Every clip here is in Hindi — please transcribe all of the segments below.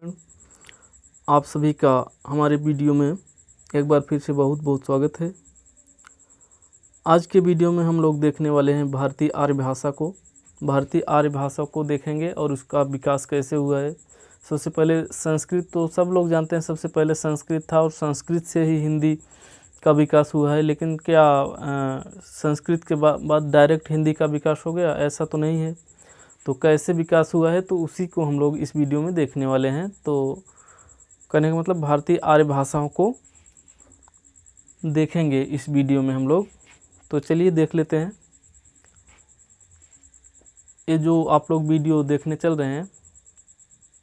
आप सभी का हमारे वीडियो में एक बार फिर से बहुत बहुत स्वागत है। आज के वीडियो में हम लोग देखने वाले हैं भारतीय आर्य भाषा को। भारतीय आर्य भाषा को देखेंगे और उसका विकास कैसे हुआ है। सबसे पहले संस्कृत तो सब लोग जानते हैं, सबसे पहले संस्कृत था और संस्कृत से ही हिंदी का विकास हुआ है। लेकिन क्या संस्कृत के बाद डायरेक्ट हिंदी का विकास हो गया? ऐसा तो नहीं है। तो कैसे विकास हुआ है तो उसी को हम लोग इस वीडियो में देखने वाले हैं। तो कहने का मतलब भारतीय आर्य भाषाओं को देखेंगे इस वीडियो में हम लोग। तो चलिए देख लेते हैं। ये जो आप लोग वीडियो देखने चल रहे हैं,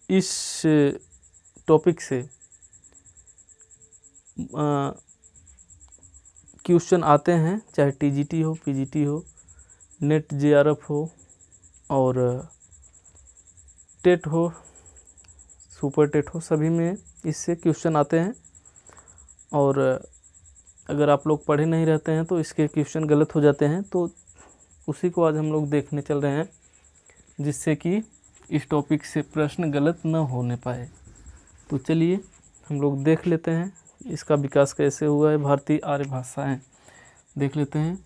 इस टॉपिक से क्वेश्चन आते हैं, चाहे टीजीटी हो, पीजीटी हो, नेट जेआरएफ हो और टेट हो, सुपर टेट हो, सभी में इससे क्वेश्चन आते हैं। और अगर आप लोग पढ़े नहीं रहते हैं तो इसके क्वेश्चन गलत हो जाते हैं। तो उसी को आज हम लोग देखने चल रहे हैं, जिससे कि इस टॉपिक से प्रश्न गलत न होने पाए। तो चलिए हम लोग देख लेते हैं इसका विकास कैसे हुआ है। भारतीय आर्य भाषाएं देख लेते हैं।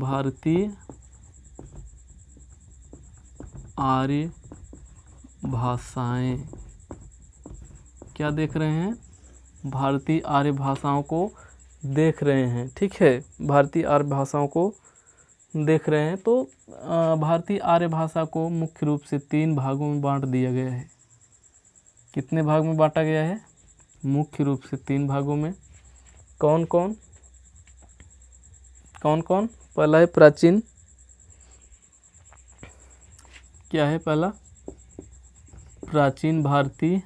भारतीय आर्य भाषाएं क्या देख रहे हैं? भारतीय आर्य भाषाओं को देख रहे हैं। ठीक है, भारतीय आर्य भाषाओं को देख रहे हैं। तो भारतीय आर्य भाषा को मुख्य रूप से 3 भागों में बांट दिया गया है। कितने भाग में बांटा गया है? मुख्य रूप से 3 भागों में। कौन कौन? पहला है प्राचीन। क्या है पहला? प्राचीन भारतीय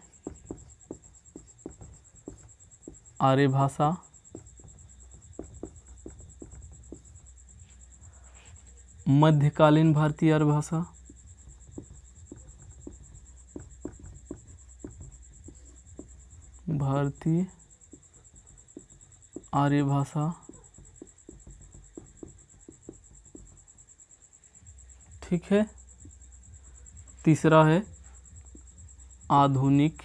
आर्य भाषा। मध्यकालीन भारतीय आर्य भाषा। भारतीय आर्य भाषा। ठीक है। तीसरा है आधुनिक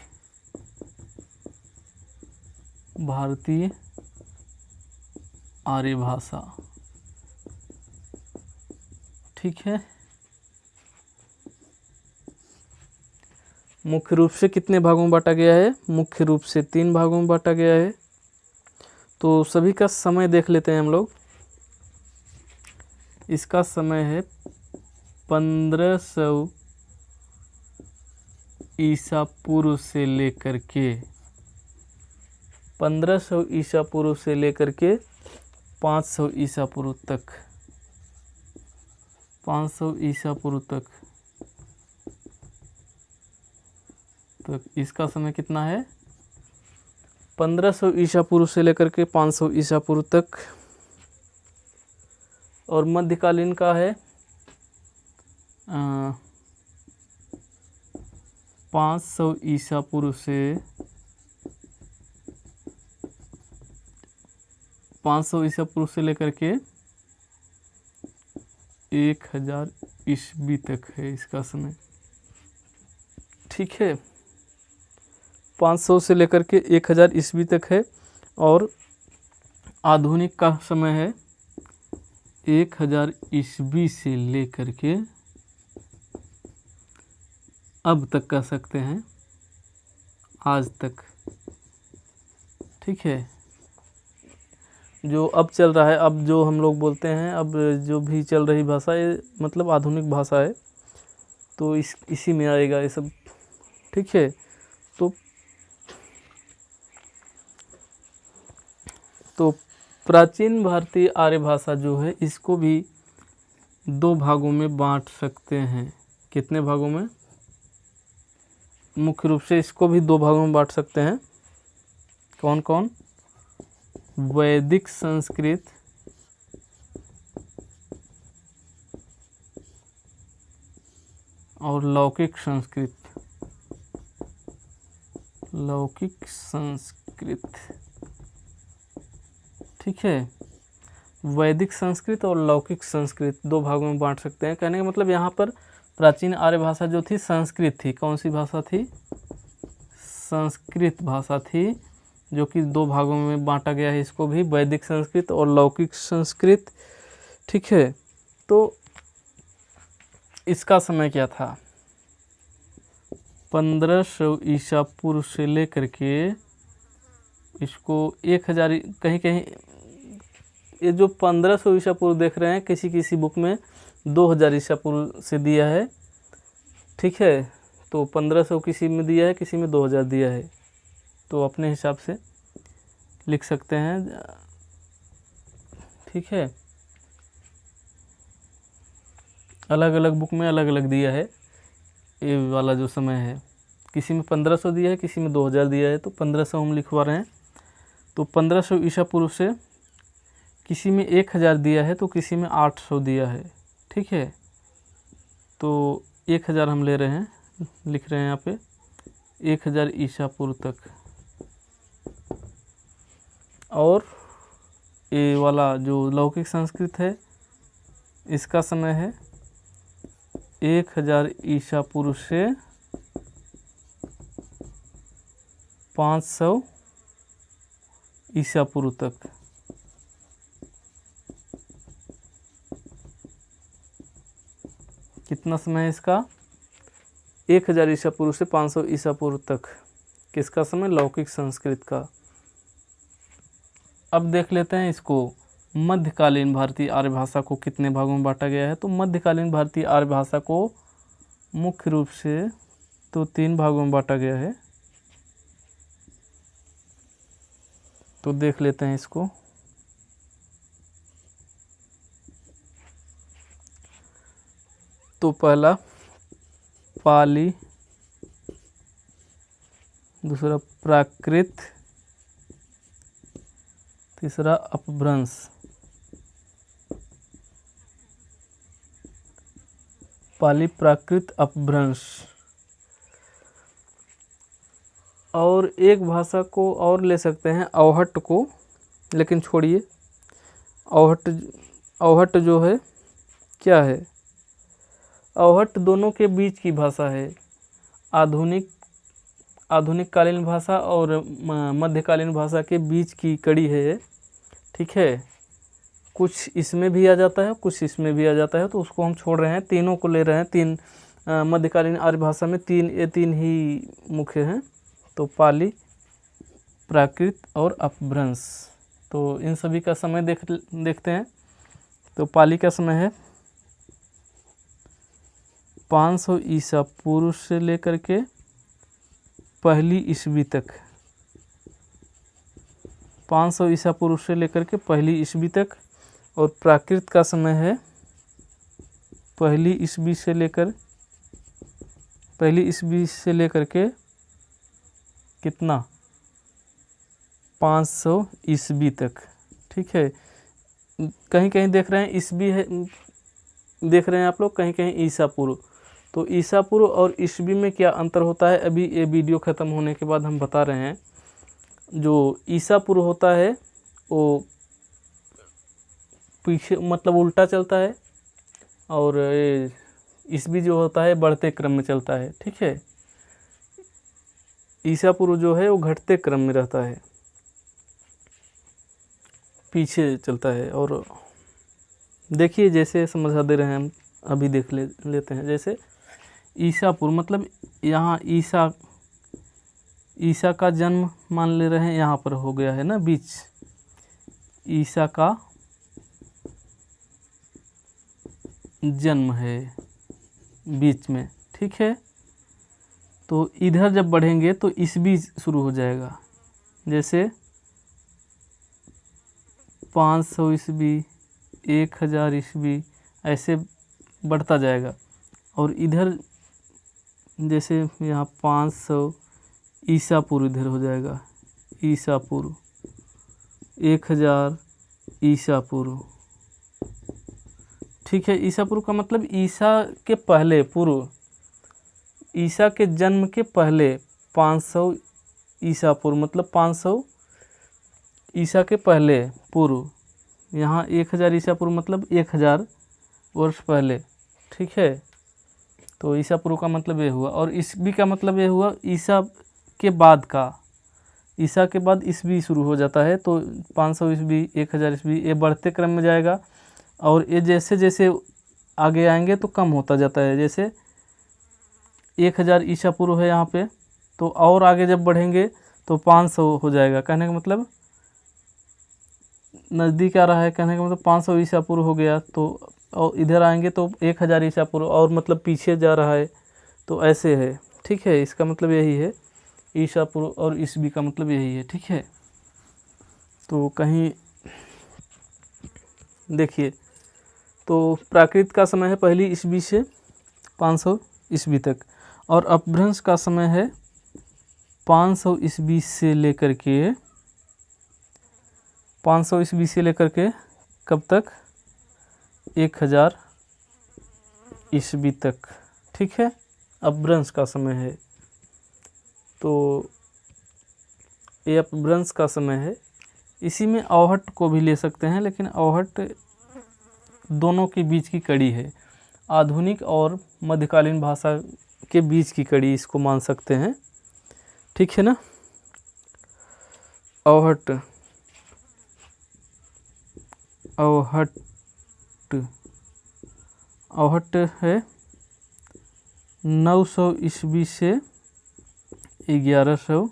भारतीय आर्य भाषा। ठीक है। मुख्य रूप से कितने भागों में बांटा गया है? मुख्य रूप से 3 भागों में बांटा गया है। तो सभी का समय देख लेते हैं हम लोग। इसका समय है 1500 ईसा पूर्व से लेकर के 1500 ईसा पूर्व से लेकर के 500 ईसा पूर्व तक। 500 ईसा पूर्व तक इसका समय कितना है? 1500 ईसा पूर्व से लेकर के 500 ईसा पूर्व तक। और मध्यकालीन का है 500 ईसा पूर्व से 500 ईसा पूर्व से लेकर के 1000 ईस्वी तक है इसका समय। ठीक है, 500 से लेकर के 1000 ईस्वी तक है। और आधुनिक का समय है 1000 ईस्वी से लेकर के अब तक कह सकते हैं, आज तक। ठीक है, जो अब चल रहा है, अब जो हम लोग बोलते हैं, अब जो भी चल रही भाषा, ये मतलब आधुनिक भाषा है। तो इसी में आएगा ये सब। ठीक है। तो प्राचीन भारतीय आर्य भाषा जो है, इसको भी 2 भागों में बांट सकते हैं। कितने भागों में? मुख्य रूप से इसको भी 2 भागों में बांट सकते हैं। कौन कौन? वैदिक संस्कृत और लौकिक संस्कृत। लौकिक संस्कृत। ठीक है, वैदिक संस्कृत और लौकिक संस्कृत 2 भागों में बांट सकते हैं। कहने का मतलब यहाँ पर प्राचीन आर्य भाषा जो थी संस्कृत थी। कौन सी भाषा थी? संस्कृत भाषा थी, जो कि 2 भागों में बांटा गया है इसको भी, वैदिक संस्कृत और लौकिक संस्कृत। ठीक है, तो इसका समय क्या था? 1500 ईसा पूर्व से लेकर के इसको 1000, कहीं कहीं ये जो 1500 ईसा पूर्व देख रहे हैं, किसी किसी बुक में 2000 ईसा पूर्व से दिया है। ठीक है, तो 1500 किसी में दिया है, किसी में 2000 दिया है, तो अपने हिसाब से लिख सकते हैं। ठीक है, अलग अलग बुक में अलग अलग दिया है ये वाला जो समय है, किसी में 1500 दिया है, किसी में 2000 दिया है, तो 1500 हम लिखवा रहे हैं। तो 1500 ईसा पूर्व से किसी में 1000 दिया है, तो किसी में 800 दिया है। ठीक है, तो 1000 हम ले रहे हैं, लिख रहे हैं यहाँ पे 1000 ईसा पूर्व तक। और ये वाला जो लौकिक संस्कृत है, इसका समय है 1000 ईसा पूर्व से 500 ईसा पूर्व तक। कितना समय है इसका? 1000 ईसा पूर्व से 500 ईसा पूर्व तक। किसका समय? लौकिक संस्कृत का। अब देख लेते हैं इसको, मध्यकालीन भारतीय आर्य भाषा को कितने भागों में बांटा गया है। तो मध्यकालीन भारतीय आर्य भाषा को मुख्य रूप से तो 3 भागों में बांटा गया है। तो देख लेते हैं इसको। तो पहला पाली, दूसरा प्राकृत, तीसरा अपभ्रंश। पाली, प्राकृत, अपभ्रंश। और एक भाषा को और ले सकते हैं, अवहट्ट को, लेकिन छोड़िए। अवहट्ट जो है क्या है? अवहट्ट दोनों के बीच की भाषा है। आधुनिक कालीन भाषा और मध्यकालीन भाषा के बीच की कड़ी है। ठीक है, कुछ इसमें भी आ जाता है, कुछ इसमें भी आ जाता है, तो उसको हम छोड़ रहे हैं, तीनों को ले रहे हैं। 3 मध्यकालीन आर्य भाषा में 3 ही मुख्य हैं, तो पाली, प्राकृत और अपभ्रंश। तो इन सभी का समय देखते हैं। तो पाली का समय है 500 ईसा पूर्व से लेकर के 1 ईस्वी तक। 500 ईसा पूर्व से लेकर के 1 ईस्वी तक। और प्राकृत का समय है 1 ईस्वी से लेकर के कितना? 500 ईस्वी तक। ठीक है, कहीं कहीं देख रहे हैं ईस्वी है, देख रहे हैं आप लोग, कहीं कहीं ईसा पूर्व। तो ईसा पूर्व और ईस्वी में क्या अंतर होता है, अभी ये वीडियो ख़त्म होने के बाद हम बता रहे हैं। जो ईसा पूर्व होता है वो पीछे, मतलब उल्टा चलता है, और ईस्वी जो होता है बढ़ते क्रम में चलता है। ठीक है, ईसा पूर्व जो है वो घटते क्रम में रहता है, पीछे चलता है। और देखिए, जैसे समझा दे रहे हैं हम, अभी देख लेते हैं। जैसे ईसा पूर्व मतलब यहाँ ईसा का जन्म मान ले रहे हैं, यहाँ पर हो गया है ना बीच, ईसा का जन्म है बीच में। ठीक है, तो इधर जब बढ़ेंगे तो ईस्वी शुरू हो जाएगा। जैसे 500 ईस्वी, 1000 ईस्वी, ऐसे बढ़ता जाएगा। और इधर जैसे यहाँ 500 ईसा पूर्व इधर हो जाएगा, ईसा पूर्व, 1000 ईसा पूर्व। ठीक है, ईसा पूर्व का मतलब ईसा के पहले, पूर्व, ईसा के जन्म के पहले 500 ईसा पूर्व, मतलब 500 ईसा के पहले पूर्व। यहाँ 1000 ईसा पूर्व मतलब 1000 वर्ष पहले। ठीक है, तो ईसा पूर्व का मतलब ये हुआ। और ईस्वी का मतलब ये हुआ ईसा के बाद का, ईसा के बाद ईस्वी शुरू हो जाता है, तो 500 ईस्वी, 1000 ईस्वी, ये बढ़ते क्रम में जाएगा। और ये जैसे जैसे आगे आएंगे तो कम होता जाता है। जैसे 1000 ईसा पूर्व है यहाँ पे, तो और आगे जब बढ़ेंगे तो 500 हो जाएगा। कहने का मतलब नज़दीक आ रहा है, कहने का मतलब 500 ईसा पूर्व हो गया, तो और इधर आएंगे तो 1000 ईसा पूर्व, और मतलब पीछे जा रहा है, तो ऐसे है। ठीक है, इसका मतलब यही है, ईसा पूर्व और ईस्वी का मतलब यही है। ठीक है, तो कहीं देखिए, तो प्राकृत का समय है पहली ईस्वी से 500 ईस्वी तक, और अपभ्रंश का समय है 500 ईस्वी से लेकर के 500 ईस्वी से लेकर के कब तक, 1000 ईस्वी तक। ठीक है, अपभ्रंश का समय है, तो ये अपभ्रंश का समय है। इसी में अवहट को भी ले सकते हैं, लेकिन अवहट दोनों के बीच की कड़ी है, आधुनिक और मध्यकालीन भाषा के बीच की कड़ी इसको मान सकते हैं। ठीक है ना। अवहट अवहट अवहट है 900 ईस्वी से 1100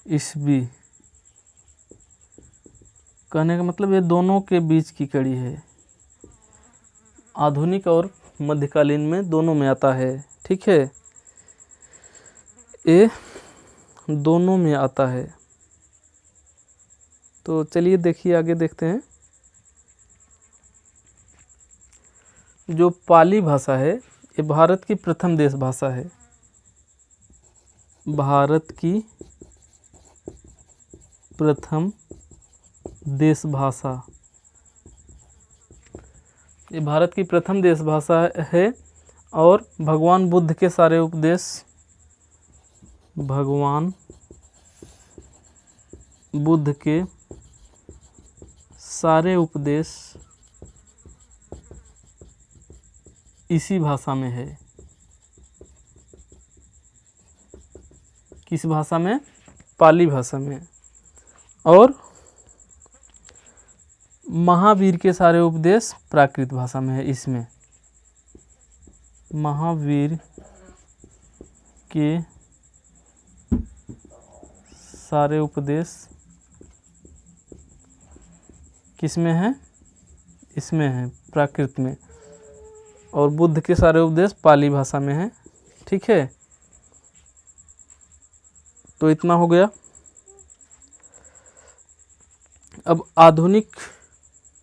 ईस्वी। कहने का मतलब ये दोनों के बीच की कड़ी है, आधुनिक और मध्यकालीन में दोनों में आता है। ठीक है, ये दोनों में आता है। तो चलिए देखिए, आगे देखते हैं। जो पाली भाषा है, ये भारत की प्रथम देश भाषा है। भारत की प्रथम देश भाषा, ये भारत की प्रथम देश भाषा है। और भगवान बुद्ध के सारे उपदेश, भगवान बुद्ध के सारे उपदेश इसी भाषा में है। किस भाषा में? पाली भाषा में। और महावीर के सारे उपदेश प्राकृत भाषा में है। इसमें महावीर के सारे उपदेश किस में है? इसमें है, प्राकृत में। और बुद्ध के सारे उपदेश पाली भाषा में है। ठीक है, तो इतना हो गया। अब आधुनिक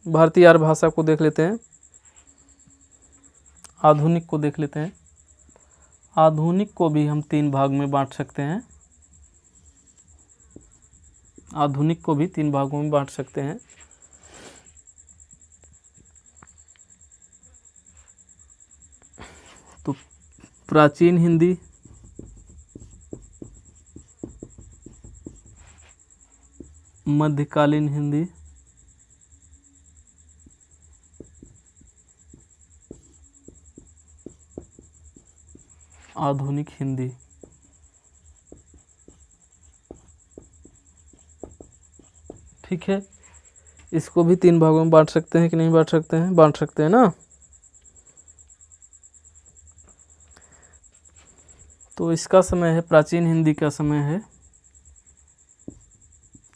भारतीय आर्य भाषा को देख लेते हैं। आधुनिक को देख लेते हैं। आधुनिक को भी हम 3 भाग में बांट सकते हैं। आधुनिक को भी 3 भागों में बांट सकते हैं। तो प्राचीन हिंदी, मध्यकालीन हिंदी, आधुनिक हिंदी। ठीक है, इसको भी 3 भागों में बांट सकते हैं कि नहीं बांट सकते हैं? बांट सकते हैं ना। तो इसका समय है, प्राचीन हिंदी का समय है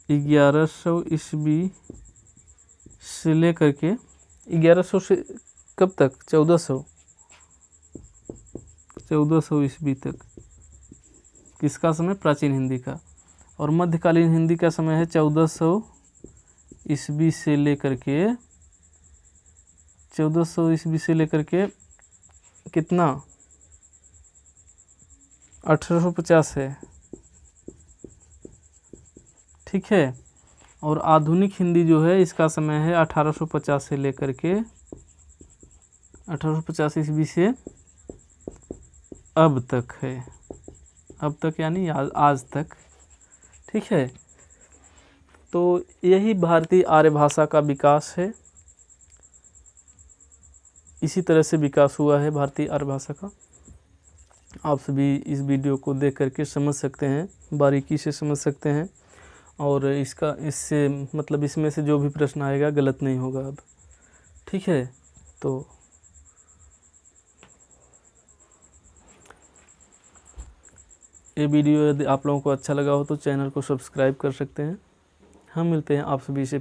1100 ईस्वी से लेकर के 1100 से कब तक? 1400 ईस्वी तक। किसका समय? प्राचीन हिंदी का। और मध्यकालीन हिंदी का समय है 1400 ईस्वी से लेकर के 1400 ईस्वी से लेकर के कितना? 1850 है। ठीक है, और आधुनिक हिंदी जो है इसका समय है 1850 से लेकर के 1850 ईस्वी से अब तक है। अब तक यानी आज तक। ठीक है, तो यही भारतीय आर्य भाषा का विकास है। इसी तरह से विकास हुआ है भारतीय आर्य भाषा का। आप सभी इस वीडियो को देख करके समझ सकते हैं, बारीकी से समझ सकते हैं, और इससे मतलब इसमें से जो भी प्रश्न आएगा गलत नहीं होगा अब। ठीक है, तो ये वीडियो यदि आप लोगों को अच्छा लगा हो तो चैनल को सब्सक्राइब कर सकते हैं। हम मिलते हैं आप सभी से